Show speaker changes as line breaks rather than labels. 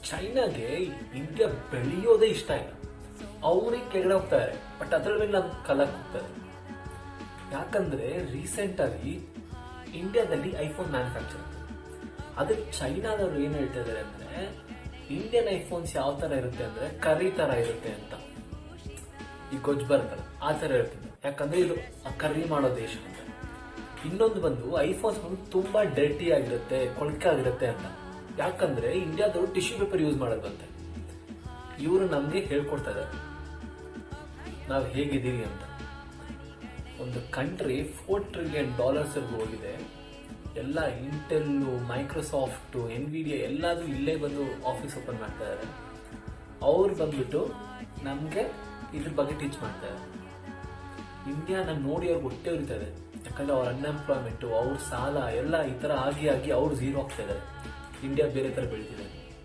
ಚೈನಾಗೆ India ಬೆಳೆಯೋದೇ ಇಷ್ಟ ಇಲ್ಲ. ಅವ್ರಿಗೆ ಕೆಳಗಡೆ ಹೋಗ್ತಾರೆ, ಬಟ್ ಅದ್ರ ಮೇಲೆ ನಮ್ಗೆ ಕಲಕ್ ಹೋಗ್ತಾರೆ. ಯಾಕಂದ್ರೆ ರೀಸೆಂಟ್ ಆಗಿ ಇಂಡಿಯಾದಲ್ಲಿ ಐಫೋನ್ ಮ್ಯಾನುಫ್ಯಾಕ್ಚರ್ ಅದಕ್ಕೆ ಚೈನಾದವ್ರು ಏನ್ ಹೇಳ್ತಾ ಇದಾರೆ ಅಂದ್ರೆ, ಇಂಡಿಯನ್ ಐಫೋನ್ಸ್ ಯಾವ ತರ ಇರುತ್ತೆ ಅಂದ್ರೆ ಕರಿ ತರ ಇರುತ್ತೆ ಅಂತ. ಈ ಗೊಜ್ಜು ಬರ್ತಲ್ಲ ಆ ತರ ಇರುತ್ತೆ, ಯಾಕಂದ್ರೆ ಇದು ಕರಿ ಮಾಡೋ ದೇಶ ಅಂತ. ಇನ್ನೊಂದು ಬಂದು ಐಫೋನ್ಸ್ ಬಂದು ತುಂಬಾ ಡರ್ಟಿ ಆಗಿರುತ್ತೆ, ಕೊಳಕೆ ಆಗಿರುತ್ತೆ ಅಂತ. ಯಾಕಂದ್ರೆ ಇಂಡಿಯಾದವರು ಟಿಶ್ಯೂ ಪೇಪರ್ ಯೂಸ್ ಮಾಡೋದಂತೆ. ಇವರು ನಮ್ಗೆ ಹೇಳ್ಕೊಡ್ತಾ ಇದ್ದಾರೆ ನಾವು ಹೇಗಿದ್ದೀವಿ ಅಂತ. ಒಂದು ಕಂಟ್ರಿ $4 ಟ್ರಿಲಿಯನ್ ಹೋಗಿದೆ. ಎಲ್ಲ ಇಂಟೆಲ್, ಮೈಕ್ರೋಸಾಫ್ಟ್, ಎನ್ವಿಡಿಯಾ ಎಲ್ಲಾದ್ರೂ ಇಲ್ಲೇ ಬಂದು ಆಫೀಸ್ ಓಪನ್ ಮಾಡ್ತಾ ಇದ್ದಾರೆ. ಅವ್ರು ಬಂದ್ಬಿಟ್ಟು ನಮ್ಗೆ ಇದ್ರ ಬಗ್ಗೆ ಟೀಚ್ ಮಾಡ್ತಾ ಇದ್ದಾರೆ. ಇಂಡಿಯಾ ನಮ್ ನೋಡಿ ಅವ್ರಿಗೆ ಹೊಟ್ಟೆ ಉರಿತಾ ಇದೆ. ಯಾಕಂದ್ರೆ ಅವ್ರ ಅನ್ಎಂಪ್ಲಾಯ್ಮೆಂಟ್, ಅವ್ರ ಸಾಲ ಎಲ್ಲ ಈ ತರ ಆಗಿ ಅವ್ರು ಝೀರೋ ಆಗ್ತಾ ಇದ್ದಾರೆ. ಇಂಡಿಯಾ ಬೇರೆ ತರ ಬೆಳೀತಿದೆ.